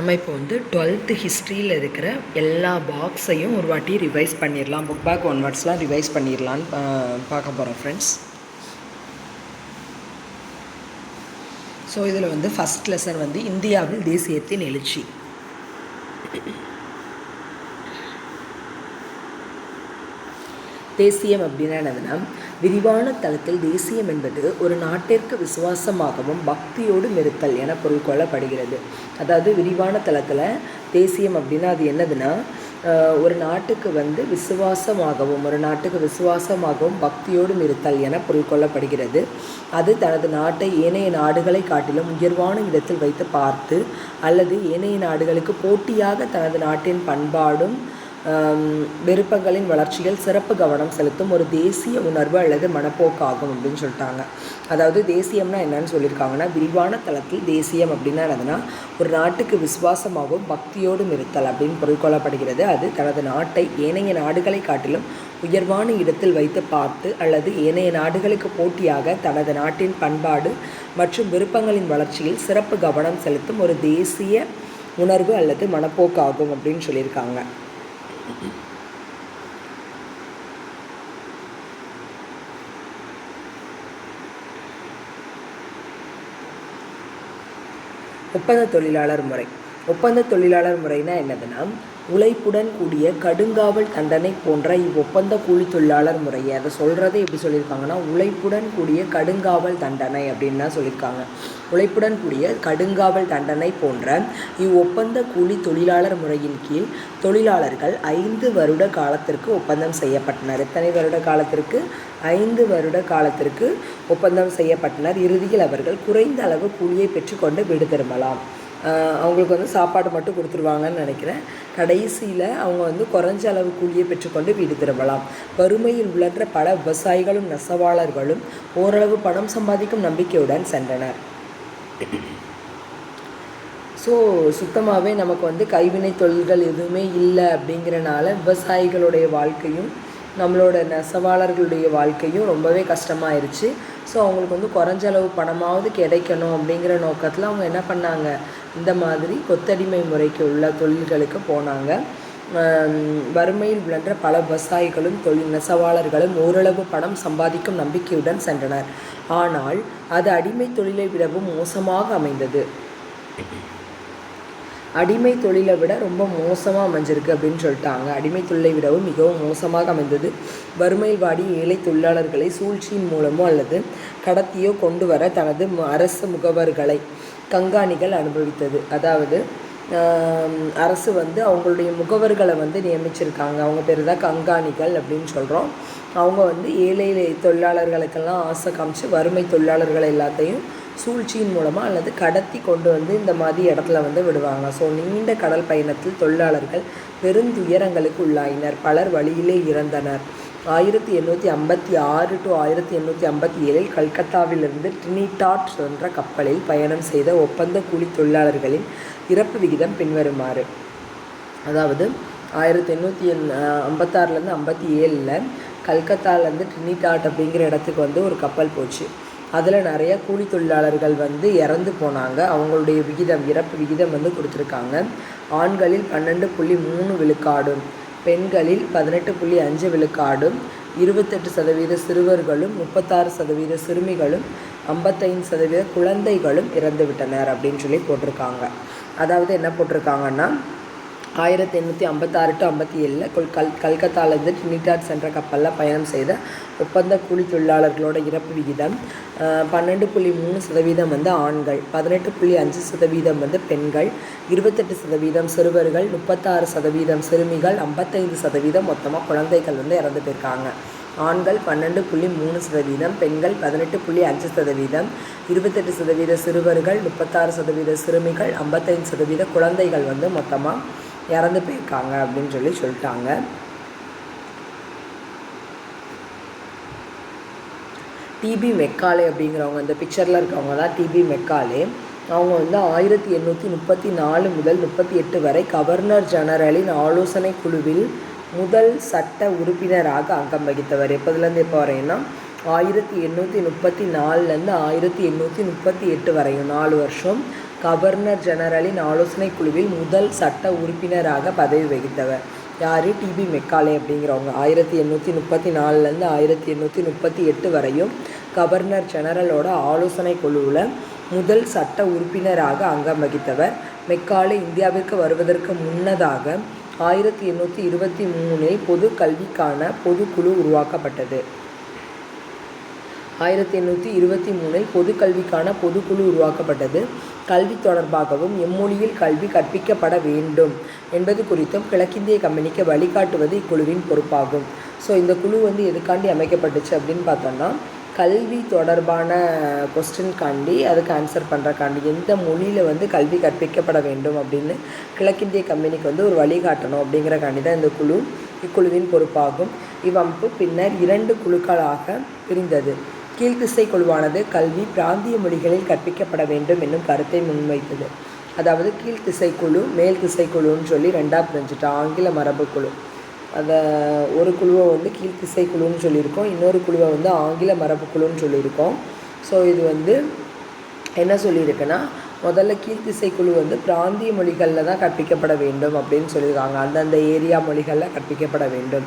நம்ம இப்போ வந்து 12th ஹிஸ்ட்ரியில் இருக்கிற எல்லா பாக்ஸையும் ஒரு வாட்டி ரிவைஸ் பண்ணிடலாம். புக் பேக் ஒன் வேர்ட்ஸ்லாம் ரிவைஸ் பண்ணிடலான்னு பார்க்க போகிறோம் ஃப்ரெண்ட்ஸ். ஸோ இதில் வந்து ஃபஸ்ட் லெசன் வந்து இந்தியாவில் தேசியத்தின் எழுச்சி. தேசியம் அப்படின்னா என்னதுன்னா, விரிவான தளத்தில் தேசியம் என்பது ஒரு நாட்டிற்கு விசுவாசமாகவும் பக்தியோடும் இருத்தல் என பொருள் கொள்ளப்படுகிறது. அதாவது விரிவான தளத்தில் தேசியம் அப்படின்னா அது என்னதுன்னா, ஒரு நாட்டுக்கு வந்து விசுவாசமாகவும் பக்தியோடும் இருத்தல் என பொருள் கொள்ளப்படுகிறது. அது தனது நாட்டை ஏனைய நாடுகளை காட்டிலும் உயர்வான இடத்தில் வைத்து பார்த்து அல்லது ஏனைய நாடுகளுக்கு போட்டியாக தனது நாட்டின் பண்பாடும் விருப்பங்களின் வளர்ச்சியில் சிறப்பு கவனம் செலுத்தும் ஒரு தேசிய உணர்வு அல்லது மனப்போக்காகும் அப்படின்னு சொல்லிட்டாங்க. அதாவது தேசியம்னா என்னன்னு சொல்லியிருக்காங்கன்னா, விரிவான தளத்தில் தேசியம் அப்படின்னா என்னதுன்னா, ஒரு நாட்டுக்கு விசுவாசமாகவும் பக்தியோடும் இருத்தல் அப்படின்னு பொருள் கொள்ளப்படுகிறது. அது தனது நாட்டை ஏனைய நாடுகளை காட்டிலும் உயர்வான இடத்தில் வைத்து பார்த்து அல்லது ஏனைய நாடுகளுக்கு போட்டியாக தனது நாட்டின் பண்பாடு மற்றும் விருப்பங்களின் வளர்ச்சியில் சிறப்பு கவனம் செலுத்தும் ஒரு தேசிய உணர்வு அல்லது மனப்போக்காகும் அப்படின்னு சொல்லியிருக்காங்க. ஒப்பந்த தொழிலாளர் முறை. ஒப்பந்த தொழிலாளர் முறைனா என்னதுன்னா, உழைப்புடன் கூடிய கடுங்காவல் தண்டனை போன்ற இவ்வொப்பந்த கூலி தொழிலாளர் முறையை அதை சொல்கிறதே எப்படி சொல்லியிருக்காங்கன்னா, உழைப்புடன் கூடிய கடுங்காவல் தண்டனை அப்படின்னு தான் சொல்லியிருக்காங்க. உழைப்புடன் கூடிய கடுங்காவல் தண்டனை போன்ற இவ்வொப்பந்த கூலி தொழிலாளர் முறையின் கீழ் தொழிலாளர்கள் 5 வருட காலத்திற்கு ஒப்பந்தம் செய்யப்பட்டனர். எத்தனை வருட காலத்திற்கு? 5 வருட காலத்திற்கு ஒப்பந்தம் செய்யப்பட்டனர். இறுதியில் அவர்கள் குறைந்த அளவு கூலியை பெற்றுக்கொண்டு வீடு திரும்பலாம். அவங்களுக்கு வந்து சாப்பாடு மட்டும் கொடுத்துருவாங்கன்னு நினைக்கிறேன். கடைசியில் அவங்க வந்து குறைஞ்ச அளவு கூலியை பெற்றுக்கொண்டு வீடு திரும்பலாம். வறுமையில் உழன்ற பல விவசாயிகளும் நெசவாளர்களும் ஓரளவு பணம் சம்பாதிக்கும் நம்பிக்கையுடன் சென்றனர். ஸோ சுத்தமாகவே நமக்கு வந்து கைவினை தொழில்கள் எதுவுமே இல்லை அப்படிங்கிறனால விவசாயிகளுடைய வாழ்க்கையும் நம்மளோட நெசவாளர்களுடைய வாழ்க்கையும் ரொம்பவே கஷ்டமாயிருச்சு. ஸோ அவங்களுக்கு வந்து குறைஞ்ச அளவு பணமாவது கிடைக்கணும் அப்படிங்கிற நோக்கத்தில் அவங்க என்ன பண்ணாங்க, இந்த மாதிரி கொத்தடிமை முறைக்கு உள்ள தொழில்களுக்கு போனாங்க. வறுமையில் உழன்ற பல விவசாயிகளும் நெசவாளர்களும் ஓரளவு பணம் சம்பாதிக்கும் நம்பிக்கையுடன் சென்றனர். ஆனால் அது அடிமை தொழிலை விடவும் மோசமாக அமைந்தது. அடிமை தொழிலை விட ரொம்ப மோசமாக அமைஞ்சிருக்கு அப்படின்னு சொல்லிட்டாங்க. அடிமை தொழிலை விடவும் மிகவும் மோசமாக அமைந்தது. வறுமையில் வாடி ஏழை தொழிலாளர்களை சூழ்ச்சியின் மூலமோ அல்லது கடத்தியோ கொண்டு வர தனது அரசு முகவர்களை கங்காணிகள் அனுபவித்தது. அதாவது அரசு வந்து அவங்களுடைய முகவர்களை வந்து நியமிச்சிருக்காங்க. அவங்க பேர் தான் கங்காணிகள் அப்படின்னு சொல்கிறோம். அவங்க வந்து ஏழை தொழிலாளர்களுக்கெல்லாம் ஆசை காமிச்சு வறுமை தொழிலாளர்கள் எல்லாத்தையும் சூழ்ச்சியின் மூலமாக அல்லது கடத்தி கொண்டு வந்து இந்த மாதிரி இடத்துல வந்து விடுவாங்க. ஸோ நீண்ட கடல் பயணத்தில் தொழிலாளர்கள் பெருந்துயரங்களுக்கு உள்ளாயினர். பலர் வழியிலே இறந்தனர். 1856 to 1857 கல்கத்தாவிலிருந்து ட்ரினிடாட் என்ற கப்பலில் பயணம் செய்த ஒப்பந்த கூலி தொழிலாளர்களின் இறப்பு விகிதம் பின்வருமாறு. அதாவது 1856 57 கல்கத்தாலேருந்து ட்ரினிடாட் அப்படிங்கிற இடத்துக்கு வந்து ஒரு கப்பல் போச்சு. அதில் நிறைய கூலி தொழிலாளர்கள் வந்து இறந்து போனாங்க. அவங்களுடைய இறப்பு விகிதம் வந்து கொடுத்துருக்காங்க. ஆண்களில் 12.3 விழுக்காடும், பெண்களில் 18.5 விழுக்காடும், 28% சிறுவர்களும், 36% சிறுமிகளும், 55% குழந்தைகளும் இறந்து விட்டனர் அப்படின்னு சொல்லி போட்டிருக்காங்க. அதாவது என்ன போட்டிருக்காங்கன்னா, 1856 to 57 கல்கத்தாலேருந்து ட்ரினிடாட் சென்ற கப்பலில் பயணம் செய்த ஒப்பந்த கூலி தொழிலாளர்களோட இறப்பு விகிதம் 12.3% வந்து ஆண்கள், 18.5% வந்து பெண்கள், 28% சிறுவர்கள், 36% சிறுமிகள், 55% மொத்தமாக குழந்தைகள் வந்து இறந்து போயிருக்காங்க. ஆண்கள் 12.3%, பெண்கள் 18.5%, 28% சிறுவர்கள், 36% சிறுமிகள், 55% குழந்தைகள் வந்து மொத்தமாக இறந்து போயிருக்காங்க அப்படின்னு சொல்லிட்டாங்க. டிபி மெக்காலே அப்படிங்கிறவங்க, இந்த பிக்சரில் இருக்கவங்க தான் டிபி மெக்காலே. அவங்க வந்து 1834 முதல் 38 வரை கவர்னர் ஜெனரலின் ஆலோசனை குழுவில் முதல் சட்ட உறுப்பினராக அங்கம் வகித்தவர். எப்போதுலேருந்து எப்போ வரையும்னா 1834 1838 வரையும் 4 வருஷம் கவர்னர் ஜெனரலின் ஆலோசனை குழுவில் முதல் சட்ட உறுப்பினராக பதவி வகித்தவர் யார்? டிபி மெக்காலே அப்படிங்கிறவங்க. 1834 1838 வரையும் கவர்னர் ஜெனரலோட ஆலோசனை குழுவில் முதல் சட்ட உறுப்பினராக அங்கம் வகித்தவர். மெக்காலே இந்தியாவிற்கு வருவதற்கு முன்னதாக 1823 பொது கல்விக்கான பொதுக்குழு உருவாக்கப்பட்டது. 1823 பொது கல்விக்கான பொதுக்குழு உருவாக்கப்பட்டது. கல்வி தொடர்பாகவும் எம்மொழியில் கல்வி கற்பிக்கப்பட வேண்டும் என்பது குறித்தும் கிழக்கிந்திய கம்பெனிக்கு வழிகாட்டுவது இக்குழுவின் பொறுப்பாகும். ஸோ இந்த குழு எதுக்காண்டி அமைக்கப்பட்டுச்சு அப்படின்னு பார்த்தோம்னா, கல்வி தொடர்பான கொஸ்டின்காண்டி அதுக்கு ஆன்சர் பண்ணுறக்காண்டி எந்த மொழியில் கல்வி கற்பிக்கப்பட வேண்டும் அப்படின்னு கிழக்கிந்திய கம்பெனிக்கு ஒரு வழிகாட்டணும் அப்படிங்கிறக்காண்டி தான் இந்த இக்குழுவின் பொறுப்பாகும். இவ்வமைப்பு பின்னர் 2 குழுக்களாக பிரிந்தது. கீழ்த்திசை குழுவானது கல்வி பிராந்திய மொழிகளில் கற்பிக்கப்பட வேண்டும் என்னும் கருத்தை முன்வைத்தது. அதாவது கீழ்த்திசை குழு மேல் திசை குழுன்னு சொல்லி 2ஆக பிரிஞ்சுட்டோம். ஆங்கில மரபு குழு அதை ஒரு குழுவை கீழ்த்திசை குழுன்னு சொல்லியிருக்கோம், இன்னொரு குழுவை ஆங்கில மரபு குழுன்னு சொல்லியிருக்கோம். ஸோ இது என்ன சொல்லியிருக்குன்னா, முதல்ல கீழ்த்திசை குழு பிராந்திய மொழிகளில் தான் கற்பிக்கப்பட வேண்டும் அப்படின்னு சொல்லியிருக்காங்க. அந்தந்த ஏரியா மொழிகளில் கற்பிக்கப்பட வேண்டும்.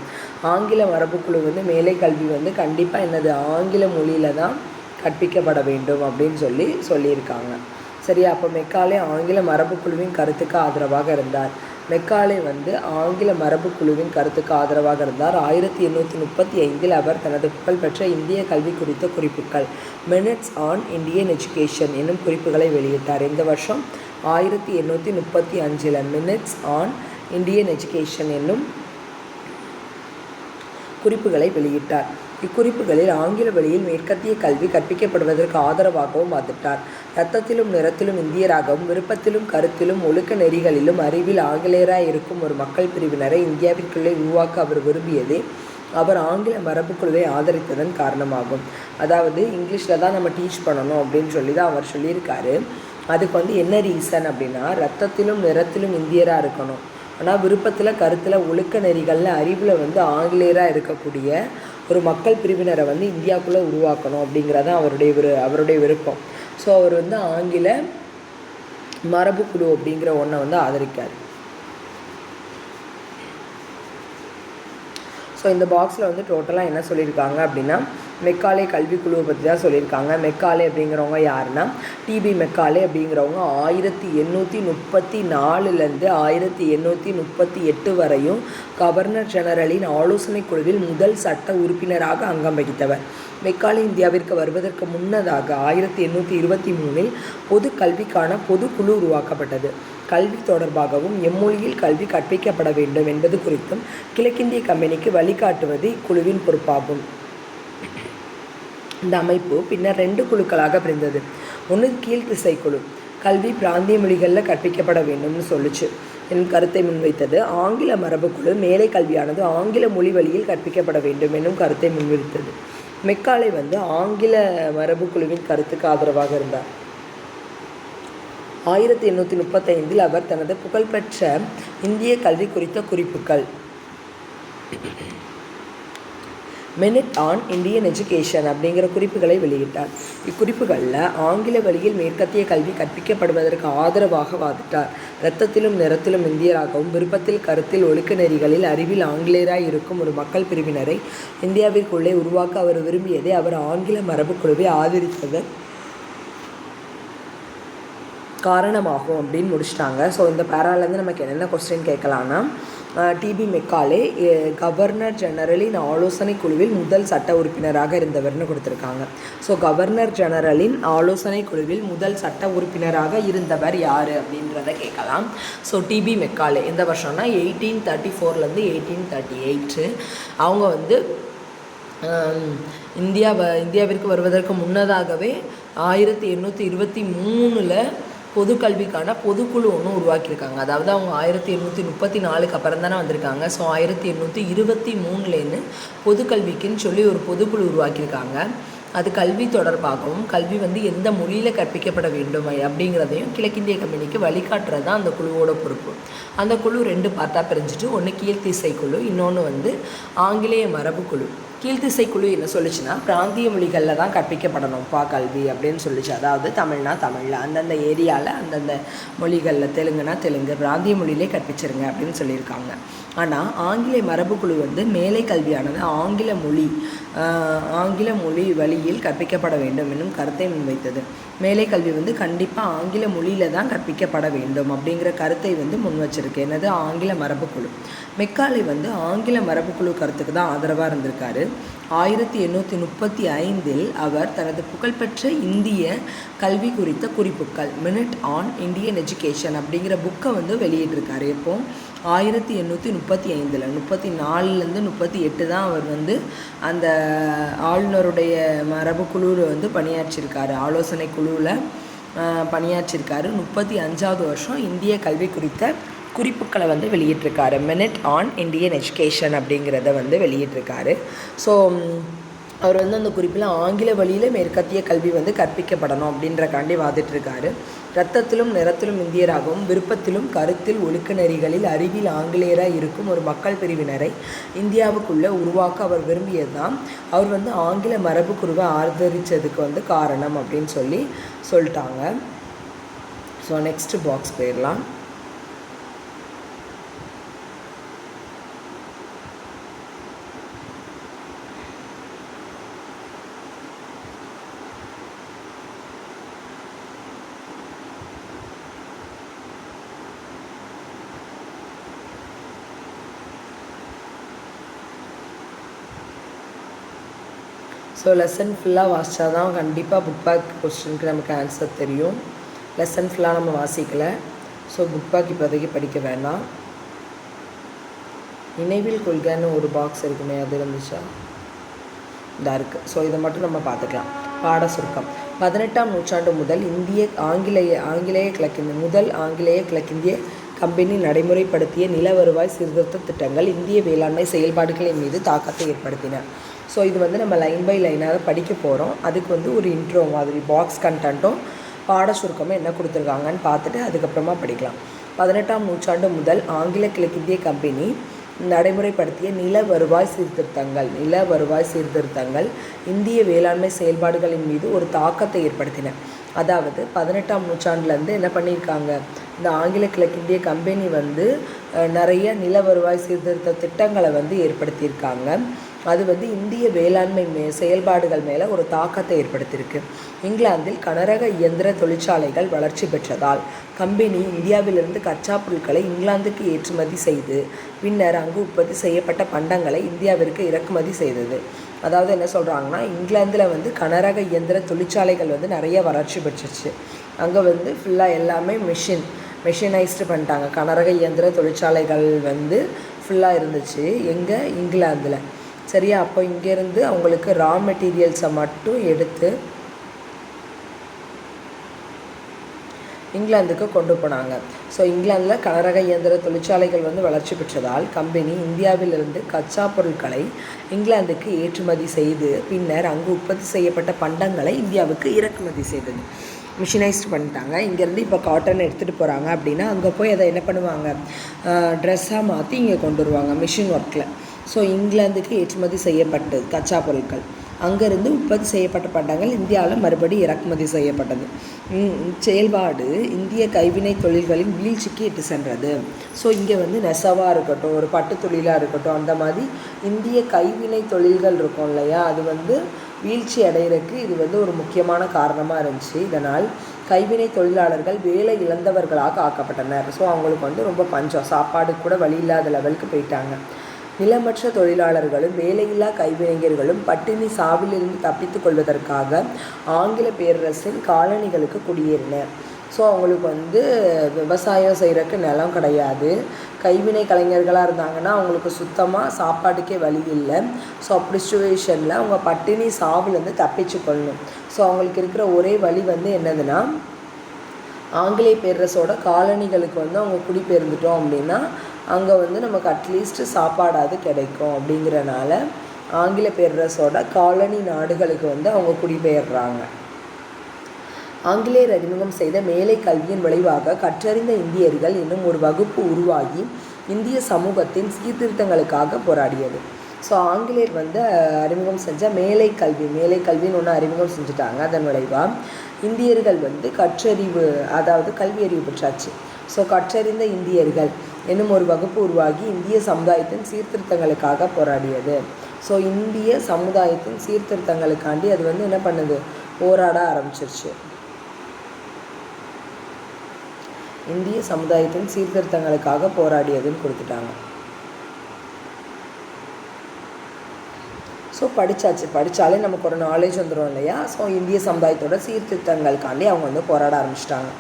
ஆங்கில மரபுக்குழு மேலை கல்வி கண்டிப்பாக ஆங்கில மொழியில் தான் கற்பிக்கப்பட வேண்டும் அப்படின்னு சொல்லியிருக்காங்க. சரியா? அப்போ மெக்காலே ஆங்கில மரபுக்குழுவின் கருத்துக்கு ஆதரவாக இருந்தார். மெக்காலே ஆங்கில மரபுக்குழுவின் கருத்துக்கு ஆதரவாக இருந்தார். 1835 அவர் தனது புகழ்பெற்ற இந்திய கல்வி குறித்த குறிப்புகள் மினிட்ஸ் ஆன் இந்தியன் எஜுகேஷன் என்னும் குறிப்புகளை வெளியிட்டார். இந்த வருஷம் 1835 மினிட்ஸ் ஆன் இந்தியன் எஜுகேஷன் என்னும் குறிப்புகளை வெளியிட்டார். இக்குறிப்புகளில் ஆங்கில வழியில் மேற்கத்திய கல்வி கற்பிக்கப்படுவதற்கு ஆதரவாகவும் வாதிட்டார். இரத்தத்திலும் நிறத்திலும் இந்தியராகவும் விருப்பத்திலும் கருத்திலும் ஒழுக்க நெறிகளிலும் அறிவில் ஆங்கிலேயராக இருக்கும் ஒரு மக்கள் பிரிவினரை இந்தியாவிற்குள்ளே உருவாக்க அவர் விரும்பியதே அவர் ஆங்கில மரபுக்குழுவை ஆதரித்ததன் காரணமாகும். அதாவது இங்கிலீஷில் தான் நம்ம டீச் பண்ணணும் அப்படின்னு சொல்லி தான் அவர் சொல்லியிருக்காரு. அதுக்கு என்ன ரீசன் அப்படின்னா, ரத்தத்திலும் நிறத்திலும் இந்தியராக இருக்கணும், ஆனால் விருப்பத்தில் கருத்தில் ஒழுக்க நெறிகளில் அறிவில் ஆங்கிலேயராக இருக்கக்கூடிய ஒரு மக்கள் பிரிவினரை இந்தியாவுக்குள்ளே உருவாக்கணும் அப்படிங்கிறதான் அவருடைய விருப்பம். ஸோ அவர் ஆங்கில மரபுக்குழு அப்படிங்கிற ஒன்றை ஆதரிக்கார். ஸோ இந்த பாக்ஸில் டோட்டலாக என்ன சொல்லியிருக்காங்க அப்படின்னா, மெக்காலே கல்விக்குழுவை பற்றி தான் சொல்லியிருக்காங்க. மெக்காலே அப்படிங்கிறவங்க யாருன்னா, டிபி மெக்காலே அப்படிங்கிறவங்க 1834 1838 வரையும் கவர்னர் ஜெனரலின் ஆலோசனை குழுவில் முதல் சட்ட உறுப்பினராக அங்கம் வகித்தவர். மெக்காலே இந்தியாவிற்கு வருவதற்கு முன்னதாக 1823 பொது கல்விக்கான பொதுக்குழு உருவாக்கப்பட்டது. கல்வி தொடர்பாகவும் எம்மொழியில் கல்வி கற்பிக்கப்பட வேண்டும் என்பது குறித்தும் கிழக்கிந்திய கம்பெனிக்கு வழிகாட்டுவது இக்குழுவின் பொறுப்பாகும். இந்த அமைப்பு பின்னர் 2 குழுக்களாக பிரிந்தது. ஒன்று கீழ்த்திசை குழு, கல்வி பிராந்திய மொழிகளில் கற்பிக்கப்பட வேண்டும்னு சொல்லிச்சு என் கருத்தை முன்வைத்தது. ஆங்கில மரபுக்குழு மேலை கல்வியானது ஆங்கில மொழி வழியில் கற்பிக்கப்பட வேண்டும் என்னும் கருத்தை முன்வைத்தது. மெக்காலே ஆங்கில மரபுக்குழுவின் கருத்துக்கு ஆதரவாக இருந்தார். 1835 அவர் தனது புகழ்பெற்ற இந்திய கல்வி குறித்த குறிப்புகள் மினிட் ஆன் இந்தியன் எஜுகேஷன் அப்படிங்கிற குறிப்புகளை வெளியிட்டார். இக்குறிப்புகளில் ஆங்கில வழியில் மேற்கத்திய கல்வி கற்பிக்கப்படுவதற்கு ஆதரவாக வாதிட்டார். இரத்தத்திலும் நிறத்திலும் இந்தியராகவும் விருப்பத்தில் கருத்தில் ஒழுக்க நெறிகளில் அறிவில் ஆங்கிலேயராக இருக்கும் ஒரு மக்கள் பிரிவினரை இந்தியாவிற்குள்ளே உருவாக்க அவர் விரும்பியதை அவர் ஆங்கில மரபுக்குழுவை ஆதரித்ததன் காரணமாகும் அப்படின்னு முடிச்சிட்டாங்க. ஸோ இந்த பேராலேருந்து நமக்கு என்னென்ன கொஸ்டின் கேட்கலான்னா, டிபி மெக்காலே கவர்னர் ஜெனரலின் ஆலோசனை குழுவில் முதல் சட்ட உறுப்பினராக இருந்தவர்னு கொடுத்துருக்காங்க. ஸோ கவர்னர் ஜெனரலின் ஆலோசனை குழுவில் முதல் சட்ட உறுப்பினராக இருந்தவர் யார் அப்படின்றத கேட்கலாம். ஸோ டிபி மெக்காலே எந்த வருஷம்னா 1834 1838. அவங்க இந்தியாவிற்கு வருவதற்கு முன்னதாகவே 1823 பொது கல்விக்கான பொதுக்குழு ஒன்று உருவாக்கியிருக்காங்க. அதாவது அவங்க 1834 அப்புறம் தானே வந்திருக்காங்க. ஸோ 1823 பொது கல்விக்குன்னு சொல்லி ஒரு பொதுக்குழு உருவாக்கியிருக்காங்க. அது கல்வி தொடர்பாகவும் கல்வி எந்த மொழியில் கற்பிக்கப்பட வேண்டும் அப்படிங்கிறதையும் கிழக்கிந்திய கம்பெனிக்கு வழிகாட்டுறது தான் அந்த குழுவோட பொறுப்பு. அந்த குழு 2 பார்ட்டாக பிரிஞ்சுட்டு, ஒன்று கீழ்த்திசை குழு, இன்னொன்று ஆங்கிலேய மரபு குழு. கீழ்த்திசைக்குழு என்ன சொல்லிச்சுன்னா பிராந்திய மொழிகளில் தான் கற்பிக்கப்படணும்ப்பா கல்வி அப்படின்னு சொல்லிச்சு. அதாவது தமிழ்னா தமிழில், அந்தந்த ஏரியாவில் அந்தந்த மொழிகளில், தெலுங்குனா தெலுங்கு, பிராந்திய மொழியிலே கற்பிச்சிருங்க அப்படின்னு சொல்லியிருக்காங்க. ஆனால் ஆங்கில மரபுக்குழு மேலை கல்வியானது ஆங்கில மொழி வழியில் கற்பிக்கப்பட வேண்டும் என்னும் கருத்தை முன்வைத்தது. மேலை கல்வி கண்டிப்பாக ஆங்கில மொழியில் தான் கற்பிக்கப்பட வேண்டும் அப்படிங்கிற கருத்தை முன் வச்சிருக்கு. என்னது? ஆங்கில மரபுக்குழு. மெக்காலே ஆங்கில மரபுக்குழு கருத்துக்கு தான் ஆதரவாக இருந்திருக்காரு. 1835 அவர் தனது புகழ்பெற்ற இந்திய கல்வி குறித்த குறிப்புகள் மினிட் ஆன் இந்தியன் எஜுகேஷன் அப்படிங்கிற புக்கை வெளியிட்டிருக்காரு. இப்போ 1835 34லேருந்து 38 தான் அவர் அந்த ஆளுநருடைய மரபுக்குழு பணியாற்றியிருக்காரு, ஆலோசனை குழுவில் பணியாற்றியிருக்காரு. 35வது வருஷம் இந்திய கல்வி குறித்த குறிப்புகளை வெளியிட்டிருக்காரு. மினிட் ஆன் இந்தியன் எஜுகேஷன் அப்படிங்கிறத வெளியிட்டிருக்காரு. ஸோ அவர் அந்த குறிப்பில் ஆங்கில வழியில் மேற்கத்திய கல்வி கற்பிக்கப்படணும் அப்படின்றக்காண்டி வாதிட்டிருக்காரு. இரத்தத்திலும் நிறத்திலும் இந்தியராகவும் விருப்பத்திலும் கருத்தில் ஒழுக்க நெறிகளில் அறிவில் ஆங்கிலேயராக இருக்கும் ஒரு மக்கள் பிரிவினரை இந்தியாவுக்குள்ளே உருவாக்க அவர் விரும்பியது தான் அவர் ஆங்கில மரபு குழுவை ஆதரித்ததுக்கு காரணம் அப்படின்னு சொல்லிட்டாங்க. ஸோ நெக்ஸ்ட் பாக்ஸ் போயிடலாம். ஸோ லெசன் ஃபுல்லாக வாசித்தா தான் கண்டிப்பாக புக் பேக் கொஸ்டினுக்கு நமக்கு ஆன்சர் தெரியும். லெசன் ஃபுல்லாக நம்ம வாசிக்கலை. ஸோ புக் பேக் இப்போதைக்கு படிக்க வேண்டாம். நினைவில் கொள்கைன்னு ஒரு பாக்ஸ் இருக்குமே, அது இருந்துச்சா? இதாக இருக்குது. ஸோ இதை மட்டும் நம்ம பார்த்துக்கலாம். பாட சுருக்கம். 18ஆம் நூற்றாண்டு முதல் ஆங்கிலேய கிழக்கிந்திய கம்பெனி நடைமுறைப்படுத்திய நில வருவாய் சீர்திருத்த திட்டங்கள் இந்திய வேளாண்மை செயல்பாடுகளின் மீது தாக்கத்தை ஏற்படுத்தின. ஸோ இது நம்ம லைன் பை லைனாக படிக்க போகிறோம். அதுக்கு ஒரு இன்ட்ரோ மாதிரி பாக்ஸ் கண்டென்ட்டும் பாட சுருக்கமும் என்ன கொடுத்துருக்காங்கன்னு பார்த்துட்டு அதுக்கப்புறமா படிக்கலாம். 18ஆம் நூற்றாண்டு முதல் ஆங்கில கிழக்கிந்திய கம்பெனி நடைமுறைப்படுத்திய நில வருவாய் சீர்திருத்தங்கள் இந்திய வேளாண்மை செயல்பாடுகளின் மீது ஒரு தாக்கத்தை ஏற்படுத்தின. அதாவது 18ஆம் நூற்றாண்டுலேருந்து என்ன பண்ணியிருக்காங்க, இந்த ஆங்கில கிழக்கிந்திய கம்பெனி நிறைய நில வருவாய் சீர்திருத்த திட்டங்களை ஏற்படுத்தியிருக்காங்க. அது இந்திய வேளாண்மை செயல்பாடுகள் மேலே ஒரு தாக்கத்தை ஏற்படுத்தியிருக்கு. இங்கிலாந்தில் கனரக இயந்திர தொழிற்சாலைகள் வளர்ச்சி பெற்றதால் கம்பெனி இந்தியாவிலிருந்து கச்சா பொருட்களை இங்கிலாந்துக்கு ஏற்றுமதி செய்து பின்னர் அங்கு உற்பத்தி செய்யப்பட்ட பண்டங்களை இந்தியாவிற்கு இறக்குமதி செய்தது. அதாவது என்ன சொல்கிறாங்கன்னா, இங்கிலாந்தில் கனரக இயந்திர தொழிற்சாலைகள் நிறைய வளர்ச்சி பெற்றுச்சு. அங்கே ஃபுல்லாக எல்லாமே மெஷினைஸ்டு பண்ணிட்டாங்க. கனரக இயந்திர தொழிற்சாலைகள் ஃபுல்லாக இருந்துச்சு எங்கே? இங்கிலாந்தில். சரியா? அப்போ இங்கேருந்து அவங்களுக்கு ரா மெட்டீரியல்ஸை மட்டும் எடுத்து இங்கிலாந்துக்கு கொண்டு போனாங்க. ஸோ இங்கிலாந்தில் கனரக இயந்திர தொழிற்சாலைகள் வளர்ச்சி பெற்றதால் கம்பெனி இந்தியாவிலிருந்து கச்சா பொருட்களை இங்கிலாந்துக்கு ஏற்றுமதி செய்து பின்னர் அங்கு உற்பத்தி செய்யப்பட்ட பண்டங்களை இந்தியாவுக்கு இறக்குமதி செய்தது. மிஷினைஸ்ட் பண்ணிட்டாங்க. இங்கேருந்து இப்போ காட்டன் எடுத்துகிட்டு போகிறாங்க அப்படின்னா அங்கே போய் அதை என்ன பண்ணுவாங்க, ட்ரெஸ்ஸாக மாற்றி இங்கே கொண்டு வருவாங்க மிஷின் ஒர்க்கில். ஸோ இங்கிலாந்துக்கு ஏற்றுமதி செய்யப்பட்டது கச்சா பொருட்கள், அங்கேருந்து உற்பத்தி செய்யப்பட்ட பண்டங்கள் இந்தியாவில் மறுபடியும் இறக்குமதி செய்யப்பட்டது. செயல்பாடு இந்திய கைவினை தொழில்களின் வீழ்ச்சிக்கு இட்டு சென்றது. ஸோ இங்கே நெசவாக இருக்கட்டும், ஒரு பட்டு தொழிலாக இருக்கட்டும், அந்த மாதிரி இந்திய கைவினை தொழில்கள் இருக்கும் இல்லையா, அது வீழ்ச்சி அடைகிறதுக்கு இது ஒரு முக்கியமான காரணமாக இருந்துச்சு. இதனால் கைவினை தொழிலாளர்கள் வேலை இழந்தவர்களாக ஆக்கப்பட்டனர். ஸோ அவங்களுக்கு ரொம்ப பஞ்சம், சாப்பாடு கூட வழி இல்லாத லெவலுக்கு போயிட்டாங்க. நிலமற்ற தொழிலாளர்களும் வேலையில்லா கைவினைஞர்களும் பட்டினி சாவிலிருந்து தப்பித்து கொள்வதற்காக ஆங்கில பேரரசின் காலனிகளுக்கு குடியேறினர். ஸோ அவங்களுக்கு விவசாயம் செய்கிறதுக்கு நிலம் கிடையாது. கைவினை கலைஞர்களாக இருந்தாங்கன்னா அவங்களுக்கு சுத்தமாக சாப்பாட்டுக்கே வழி இல்லை. ஸோ அப்படி சுச்சுவேஷனில் அவங்க பட்டினி சாவிலேருந்து தப்பிச்சு கொள்ளணும். ஸோ அவங்களுக்கு இருக்கிற ஒரே வழி என்னதுன்னா, ஆங்கிலேய பேரரசோட காலனிகளுக்கு அவங்க குடிபெயர்ந்துட்டோம் அப்படின்னா அங்கே நமக்கு அட்லீஸ்ட் சாப்பாடாவது கிடைக்கும் அப்படிங்கிறனால ஆங்கில பேரரசோட காலனி நாடுகளுக்கு அவங்க குடிபெயர்றாங்க. ஆங்கிலேயர் அறிமுகம் செய்த மேலை கல்வியின் விளைவாக கற்றறிந்த இந்தியர்கள் என்னும் ஒரு வகுப்பு உருவாகி இந்திய சமூகத்தின் சீர்திருத்தங்களுக்காக போராடியது. ஸோ ஆங்கிலேயர் வந்து அறிமுகம் செஞ்ச மேலை கல்வின்னு ஒன்று அறிமுகம் செஞ்சுட்டாங்க. அதன் விளைவாக இந்தியர்கள் வந்து கற்றறிவு, அதாவது கல்வி அறிவு பெற்றாச்சு. ஸோ கற்றறிந்த இந்தியர்கள் என்னும் ஒரு வகுப்பு உருவாகி இந்திய சமுதாயத்தின் சீர்திருத்தங்களுக்காக போராடியது. ஸோ இந்திய சமுதாயத்தின் சீர்திருத்தங்களுக்காண்டி அது வந்து என்ன பண்ணுது, போராட ஆரம்பிச்சிருச்சு. இந்திய சமுதாயத்தின் சீர்திருத்தங்களுக்காக போராடியதுன்னு கொடுத்துட்டாங்க. ஸோ படித்தாலே நமக்கு ஒரு நாலேஜ் வந்துடும் இல்லையா. ஸோ இந்திய சமுதாயத்தோட சீர்திருத்தங்களுக்காண்டி அவங்க வந்து போராட ஆரம்பிச்சிட்டாங்க.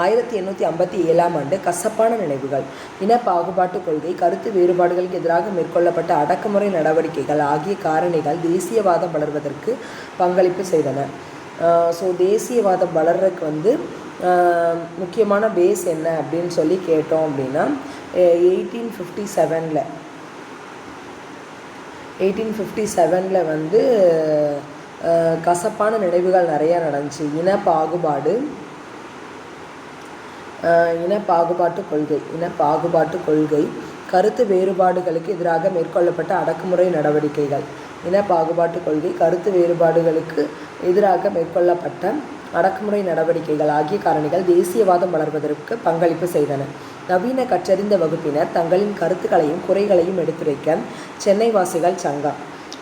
1857ஆம் ஆண்டு கசப்பான நினைவுகள், இன பாகுபாட்டு கொள்கை, கருத்து வேறுபாடுகளுக்கு எதிராக மேற்கொள்ளப்பட்ட அடக்குமுறை நடவடிக்கைகள் ஆகிய காரணிகள் தேசியவாதம் வளர்வதற்கு பங்களிப்பு செய்தன. ஸோ தேசியவாதம் வளர்றதுக்கு வந்து முக்கியமான பேஸ் என்ன அப்படின்னு சொல்லி கேட்டோம் அப்படின்னா 1857 வந்து கசப்பான நினைவுகள் நிறையா நடந்துச்சு. இன பாகுபாட்டு கொள்கை, கருத்து வேறுபாடுகளுக்கு எதிராக மேற்கொள்ளப்பட்ட அடக்குமுறை நடவடிக்கைகள். இன பாகுபாட்டு கொள்கை, கருத்து வேறுபாடுகளுக்கு எதிராக மேற்கொள்ளப்பட்ட அடக்குமுறை நடவடிக்கைகள் ஆகிய காரணிகள் தேசியவாதம் வளர்வதற்கு பங்களிப்பு செய்தன. நவீன கற்றறிந்த வகுப்பினர் தங்களின் கருத்துக்களையும் குறைகளையும் எடுத்துரைக்க சென்னை வாசிகள் சங்கம்,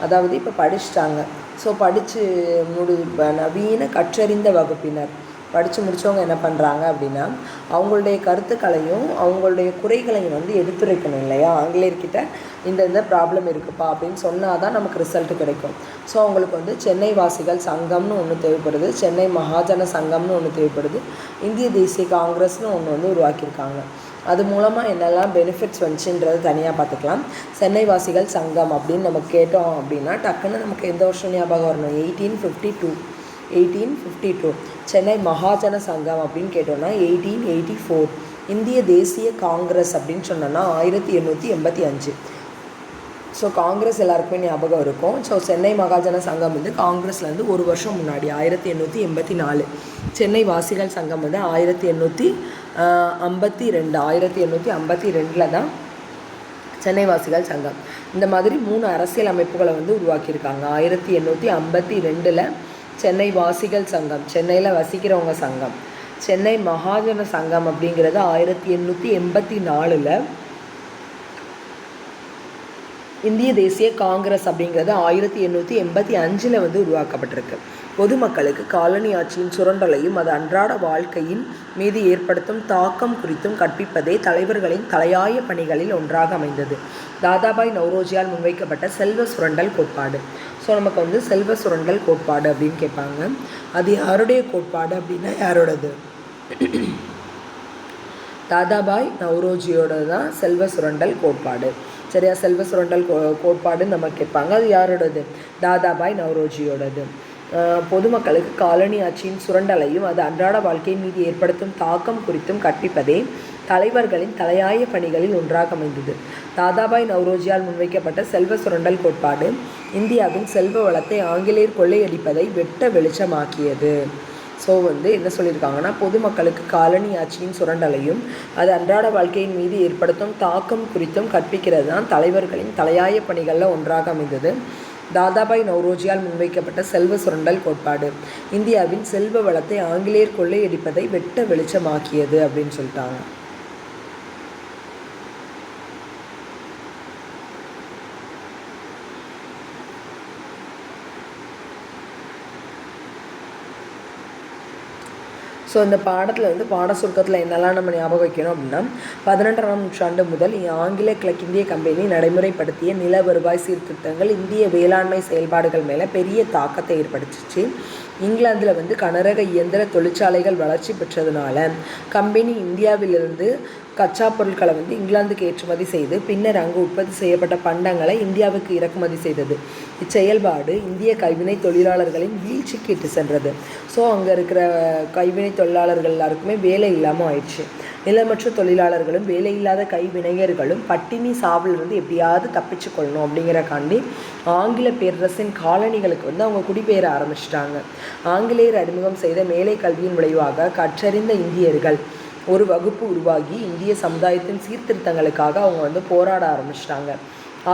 அதாவது இப்போ படிச்சுட்டாங்க. ஸோ நவீன கற்றறிந்த வகுப்பினர் படித்து முடித்தவங்க என்ன பண்ணுறாங்க அப்படின்னா அவங்களுடைய கருத்துக்களையும் அவங்களுடைய குறைகளையும் வந்து எடுத்துரைக்கணும் இல்லையா. ஆங்கிலேயர்கிட்ட இந்த ப்ராப்ளம் இருக்குப்பா அப்படின்னு சொன்னால் தான் நமக்கு ரிசல்ட் கிடைக்கும். ஸோ அவங்களுக்கு வந்து சென்னை வாசிகள் சங்கம்னு ஒன்று தேவைப்படுது, சென்னை மகாஜன சங்கம்னு ஒன்று தேவைப்படுது, இந்திய தேசிய காங்கிரஸ்னு ஒன்று வந்து உருவாக்கியிருக்காங்க. அது மூலமாக என்னெல்லாம் பெனிஃபிட்ஸ் வந்துச்சுன்றது தனியாக பார்த்துக்கலாம். சென்னை வாசிகள் சங்கம் அப்படின்னு நம்ம கேட்டோம் அப்படின்னா டக்குன்னு நமக்கு எந்த வருஷம் ஞாபகம் வரணும், 1852. சென்னை மகாஜன சங்கம் அப்படின்னு கேட்டோன்னா 1884. இந்திய தேசிய காங்கிரஸ் அப்படின்னு சொன்னோன்னா 1885. ஸோ காங்கிரஸ் எல்லாருக்குமே ஞாபகம் இருக்கும். ஸோ சென்னை மகாஜன சங்கம் வந்து காங்கிரஸ்லேருந்து ஒரு வருஷம் முன்னாடி 1884. சென்னை வாசிகள் சங்கம் வந்து 1852 தான் சென்னை வாசிகள் சங்கம். இந்த மாதிரி 3 அரசியல் அமைப்புகளை வந்து உருவாக்கியிருக்காங்க. 1852 சென்னை வாசிகள் சங்கம், சென்னையில் வசிக்கிறவங்க சங்கம். சென்னை மகாஜன சங்கம் அப்படிங்கிறது 1884. இந்திய தேசிய காங்கிரஸ் அப்படிங்கிறது 1885 வந்து உருவாக்கப்பட்டிருக்கு. பொதுமக்களுக்கு காலனி ஆட்சியின் சுரண்டலையும் அது அன்றாட வாழ்க்கையின் மீது ஏற்படுத்தும் தாக்கம் குறித்தும் கற்பிப்பதே தலைவர்களின் தலையாய பணிகளில் ஒன்றாக அமைந்தது. தாதாபாய் நவ்ரோஜியால் முன்வைக்கப்பட்ட செல்வ சுரண்டல் கோட்பாடு. ஸோ நமக்கு வந்து செல்வ சுரண்டல் கோட்பாடு அப்படின்னு கேட்பாங்க. அது யாருடைய கோட்பாடு அப்படின்னா யாரோடது, தாதாபாய் நவ்ரோஜியோட தான் செல்வ சுரண்டல் கோட்பாடு. சரியா, செல்வ சுரண்டல் கோட்பாடுன்னு நம்ம கேட்பாங்க. அது யாரோடது, தாதாபாய் நவ்ரோஜியோடது. பொதுமக்களுக்கு காலனி ஆட்சியின் சுரண்டலையும் அது அன்றாட வாழ்க்கையின் மீது ஏற்படுத்தும் தாக்கம் குறித்தும் கற்பிப்பதே தலைவர்களின் தலையாய பணிகளில் ஒன்றாக அமைந்தது. தாதாபாய் நவ்ரோஜியால் முன்வைக்கப்பட்ட செல்வ சுரண்டல் கோட்பாடு இந்தியாவின் செல்வ வளத்தை ஆங்கிலேயர் கொள்ளையடிப்பதை வெட்ட வெளிச்சமாக்கியது. ஸோ வந்து என்ன சொல்லியிருக்காங்கன்னா பொதுமக்களுக்கு காலனி ஆட்சியின் சுரண்டலையும் அது அன்றாட வாழ்க்கையின் மீது ஏற்படுத்தும் தாக்கம் குறித்தும் கற்பிக்கிறது தான் தலைவர்களின் தலையாய பணிகளில் ஒன்றாக அமைந்தது. தாதாபாய் நவ்ரோஜியால் முன்வைக்கப்பட்ட செல்வ சுரண்டல் கோட்பாடு இந்தியாவின் செல்வ வளத்தை ஆங்கிலேயர் கொள்ளையடிப்பதை வெட்ட வெளிச்சமாக்கியது அப்படின்னு சொல்லிட்டாங்க. ஸோ இந்த பாடத்தில் வந்து பாட சுருக்கத்தில் என்னெல்லாம் நம்ம ஞாபகம் வைக்கணும் அப்படின்னா 18ஆம் நூற்றாண்டு முதல் ஆங்கில கிழக்கிந்திய கம்பெனி நடைமுறைப்படுத்திய நில வருவாய் சீர்திருத்தங்கள் இந்திய வேளாண்மை செயல்பாடுகள் மேலே பெரிய தாக்கத்தை ஏற்படுத்திச்சு. இங்கிலாந்தில் வந்து கனரக இயந்திர தொழிற்சாலைகள் வளர்ச்சி பெற்றதுனால கம்பெனி இந்தியாவிலிருந்து கச்சா பொருட்களை வந்து இங்கிலாந்துக்கு ஏற்றுமதி செய்து பின்னர் அங்கு உற்பத்தி செய்யப்பட்ட பண்டங்களை இந்தியாவுக்கு இறக்குமதி செய்தது. இச்செயல்பாடு இந்திய கைவினை தொழிலாளர்களின் வீழ்ச்சிக்கு இட்டு சென்றது. ஸோ அங்கே இருக்கிற கைவினை தொழிலாளர்கள் எல்லாருக்குமே வேலை இல்லாமல் ஆயிடுச்சு. நிலமற்ற தொழிலாளர்களும் வேலையில்லாத கைவினைஞர்களும் பட்டினி சாவிலிருந்து எப்படியாவது தப்பிச்சு கொள்ளணும் அப்படிங்கிறக்காண்டி ஆங்கில பேரரசின் காலனிகளுக்கு வந்து அவங்க குடிபெயர ஆரம்பிச்சிட்டாங்க. ஆங்கிலேயர் அறிமுகம் செய்த மேலை கல்வியின் விளைவாக கற்றறிந்த இந்தியர்கள் ஒரு வகுப்பு உருவாகி இந்திய சமுதாயத்தின் சீர்திருத்தங்களுக்காக அவங்க வந்து போராட ஆரம்பிச்சிட்டாங்க.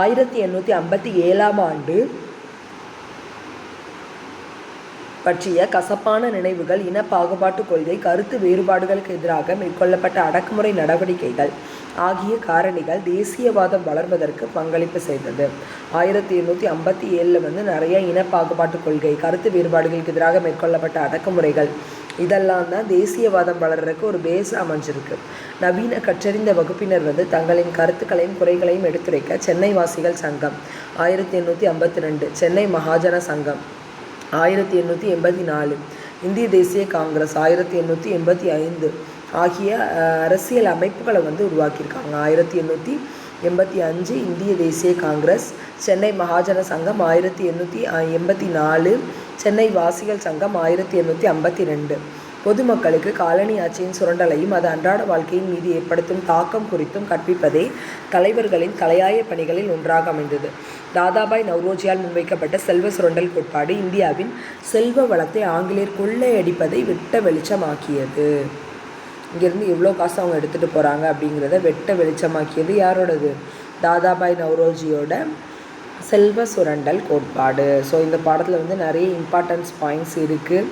1857 ஆண்டு பற்றிய கசப்பான நினைவுகள், இன பாகுபாட்டு கொள்கை, கருத்து வேறுபாடுகளுக்கு எதிராக மேற்கொள்ளப்பட்ட அடக்குமுறை நடவடிக்கைகள் ஆகிய காரணிகள் தேசியவாதம் வளர்வதற்கு பங்களிப்பு செய்தது. 1857 நிறைய இன பாகுபாட்டு கொள்கை, கருத்து வேறுபாடுகளுக்கு எதிராக மேற்கொள்ளப்பட்ட அடக்குமுறைகள், இதெல்லாம் தான் தேசியவாதம் வளர்றதுக்கு ஒரு பேஸ் அமைஞ்சிருக்கு. நவீன கற்றறிந்த வகுப்பினர் தங்களின் கருத்துக்களையும் குறைகளையும் எடுத்துரைக்க சென்னை வாசிகள் சங்கம் 1852, சென்னை மகாஜன சங்கம் 1884, இந்திய தேசிய காங்கிரஸ் 1885 ஆகிய அரசியல் அமைப்புகளை உருவாக்கியிருக்காங்க. 1885 இந்திய தேசிய காங்கிரஸ், சென்னை மகாஜன சங்கம் 1884, சென்னை வாசிகள் சங்கம் 1852. பொதுமக்களுக்கு காலனி ஆட்சியின் சுரண்டலையும் அது அன்றாட வாழ்க்கையின் மீது ஏற்படுத்தும் தாக்கம் குறித்தும் கற்பிப்பதே தலைவர்களின் தலையாய பணிகளில் ஒன்றாக அமைந்தது. தாதாபாய் நவ்ரோஜியால் முன்வைக்கப்பட்ட செல்வ சுரண்டல் கோட்பாடு இந்தியாவின் செல்வ வளத்தை ஆங்கிலேயர் கொள்ளையடிப்பதை வெட்ட வெளிச்சமாக்கியது. இங்கேருந்து எவ்வளோ காசு அவங்க எடுத்துகிட்டு போகிறாங்க அப்படிங்கிறத வெட்ட வெளிச்சமாக்கியது யாரோடது? தாதாபாய் நவ்ரோஜியோட செல்வ சுரண்டல் கோட்பாடு. ஸோ இந்த பாடத்தில் நிறைய இம்பார்ட்டன்ஸ் பாயிண்ட்ஸ் இருக்குது.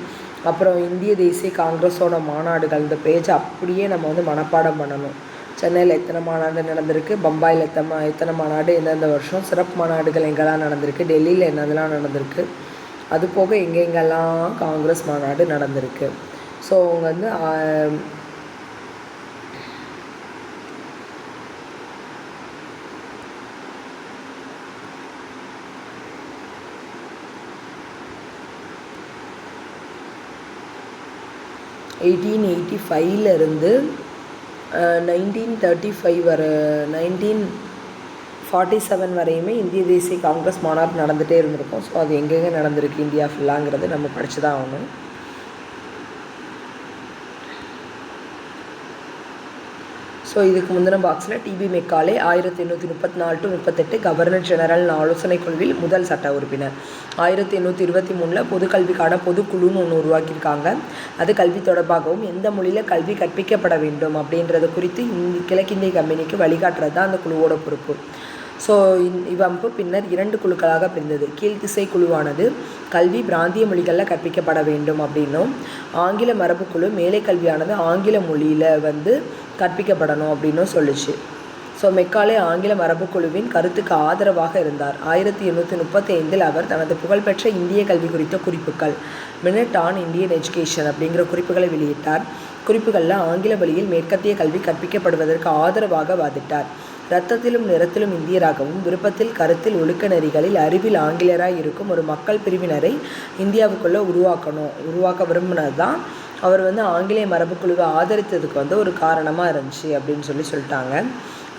அப்புறம் இந்திய தேசிய காங்கிரஸோட மாநாடுகள், இந்த பேஜை அப்படியே நம்ம மனப்பாடம் பண்ணணும். சென்னையில் எத்தனை மாநாடு நடந்திருக்கு, பம்பாயில் எத்தனை மாநாடு, எந்தெந்த வருஷம், சிறப்பு மாநாடுகள் எங்கெல்லாம் நடந்திருக்கு, டெல்லியில் என்னதெல்லாம் நடந்திருக்கு, அது போக எங்கெங்கெல்லாம் காங்கிரஸ் மாநாடு நடந்திருக்கு. ஸோ அவங்க 1885 1935 வரை 1947 வரையுமே இந்திய தேசிய காங்கிரஸ் மாநாடு நடந்துகிட்டே இருந்திருக்கும். ஸோ அது எங்கெங்கே நடந்திருக்கு இந்தியா ஃபுல்லாங்கிறது நம்ம படித்து தான் ஆகணும். ஸோ இதுக்கு முந்தின பாக்ஸில் டிபி மெக்காலே 1834-38 கவர்னர் ஜெனரல் ஆலோசனை குழுவில் முதல் சட்ட உறுப்பினர். 1823 பொதுக்கல்விக்கான பொதுக்குழுன்னு ஒன்று உருவாக்கியிருக்காங்க. அது கல்வி தொடர்பாகவும் எந்த மொழியில் கல்வி கற்பிக்கப்பட வேண்டும் அப்படின்றது குறித்து கிழக்கிந்திய கம்பெனிக்கு வழிகாட்டுறது தான் அந்த குழுவோட பொறுப்பு. ஸோ இவ்வமைப்பு பின்னர் 2 குழுக்களாக பிரிந்தது. கீழ்த்திசை குழுவானது கல்வி பிராந்திய மொழிகளில் கற்பிக்கப்பட வேண்டும் அப்படின்னும், ஆங்கில மரபுக்குழு மேலை கல்வியானது ஆங்கில மொழியில் கற்பிக்கப்படணும் அப்படின்னும் சொல்லிச்சு. ஸோ மெக்காலே ஆங்கில மரபுக்குழுவின் கருத்துக்கு ஆதரவாக இருந்தார். 1835 அவர் தனது புகழ்பெற்ற இந்திய கல்வி குறித்த குறிப்புகள், மினிட் ஆன் இந்தியன் எஜுகேஷன் அப்படிங்கிற குறிப்புகளை வெளியிட்டார். குறிப்புகளில் ஆங்கில வழியில் மேற்கத்திய கல்வி கற்பிக்கப்படுவதற்கு ஆதரவாக வாதிட்டார். இரத்தத்திலும் நிறத்திலும் இந்தியராகவும் விருப்பத்தில் கருத்தில் ஒழுக்க நெறிகளில் அறிவில் ஆங்கிலேயராக இருக்கும் ஒரு மக்கள் பிரிவினரை இந்தியாவுக்குள்ளே உருவாக்க விரும்பினது தான் அவர் ஆங்கிலேய மரபுக்குழுவை ஆதரித்ததுக்கு ஒரு காரணமாக இருந்துச்சு அப்படின்னு சொல்லிட்டாங்க.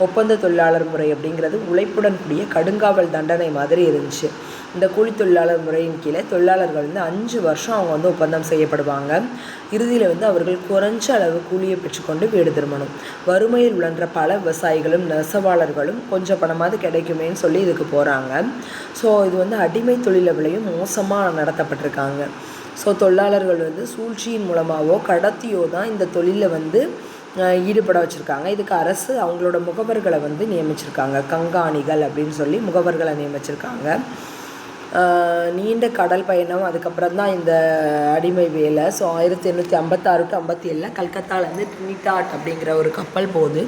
ஒப்பந்த தொழிலாளர் முறை அப்படிங்கிறது உழைப்புடன் கூடிய கடுங்காவல் தண்டனை மாதிரி இருந்துச்சு. இந்த கூலி தொழிலாளர் முறையின் கீழே தொழிலாளர்கள் 5 வருஷம் அவங்க ஒப்பந்தம் செய்யப்படுவாங்க. இறுதியில் அவர்கள் குறைஞ்ச அளவு கூலியை பெற்றுக்கொண்டு வீடு திரும்பணும். வறுமையில் உழன்ற பல விவசாயிகளும் நெசவாளர்களும் கொஞ்சம் பணமாவது கிடைக்குமேன்னு சொல்லி இதுக்கு போகிறாங்க. ஸோ இது அடிமை தொழிலை விலையும் மோசமாக நடத்தப்பட்டிருக்காங்க. ஸோ தொழிலாளர்கள் சூழ்ச்சியின் மூலமாகவோ கடத்தியோ தான் இந்த தொழிலில் ஈடுபட வச்சுருக்காங்க. இதுக்கு அரசு அவங்களோட முகவர்களை நியமிச்சிருக்காங்க. கங்காணிகள் அப்படின்னு சொல்லி முகவர்களை நியமிச்சிருக்காங்க. நீண்ட கடல் பயணம் அதுக்கப்புறம் தான் இந்த அடிமை வேலை. ஸோ 1856-57 கல்கத்தாலேருந்து ட்ரினிடாட் அப்படிங்கிற ஒரு கப்பல் போகுது.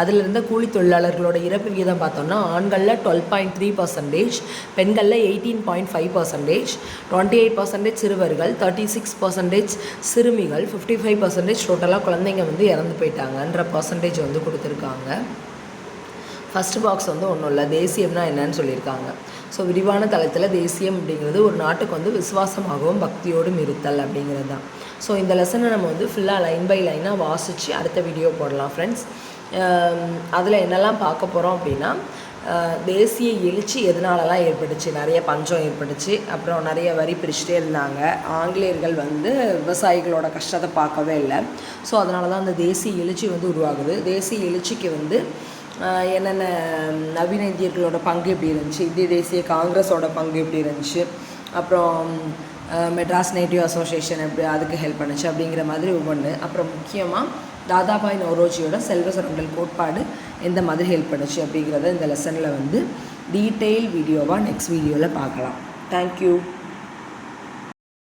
அதில் இருந்த கூலி தொழிலாளர்களோட இறப்பு விகிதம் பார்த்தோம்னா ஆண்களில் 12.3%, பெண்களில் 18.5%, 28% சிறுவர்கள், 36% சிறுமிகள், 55% டோட்டலாக குழந்தைங்க இறந்து போயிட்டாங்கன்ற பர்சன்டேஜ் கொடுத்துருக்காங்க. ஃபஸ்ட்டு பாக்ஸ் ஒன்றும் இல்லை, தேசியம்னா என்னன்னு சொல்லியிருக்காங்க. ஸோ விரிவான தளத்தில் தேசியம் அப்படிங்கிறது ஒரு நாட்டுக்கு விசுவாசமாகவும் பக்தியோடும் இருத்தல் அப்படிங்கிறது தான். ஸோ இந்த லெசனை நம்ம ஃபுல்லாக லைன் பை லைனாக வாசித்து அடுத்த வீடியோ போடலாம் ஃப்ரெண்ட்ஸ். அதில் என்னெல்லாம் பார்க்க போகிறோம் அப்படின்னா, தேசிய எழுச்சி எதனாலலாம் ஏற்பட்டுச்சு, நிறைய பஞ்சம் ஏற்பட்டுச்சு, அப்புறம் நிறைய வரி பிரிச்சுட்டே இருந்தாங்க. ஆங்கிலேயர்கள் விவசாயிகளோட கஷ்டத்தை பார்க்கவே இல்லை. ஸோ அதனால தான் அந்த தேசிய எழுச்சி உருவாகுது. தேசிய எழுச்சிக்கு என்னென்ன நவீன இந்தியர்களோட பங்கு எப்படி இருந்துச்சு, இந்திய தேசிய காங்கிரஸோட பங்கு எப்படி இருந்துச்சு, அப்புறம் மெட்ராஸ் நேட்டிவ் அசோசியேஷன் எப்படி அதுக்கு ஹெல்ப் பண்ணுச்சு அப்படிங்கிற மாதிரி ஒவ்வொன்று. அப்புறம் முக்கியமாக தாதாபாய் நௌரோஜியோட செல்வ சுரண்டல் கோட்பாடு எந்த மாதிரி ஹெல்ப் பண்ணுச்சு அப்படிங்கிறத இந்த லெசனில் வந்து டீட்டெயில் வீடியோவாக நெக்ஸ்ட் வீடியோவில் பார்க்கலாம். தேங்க்யூ.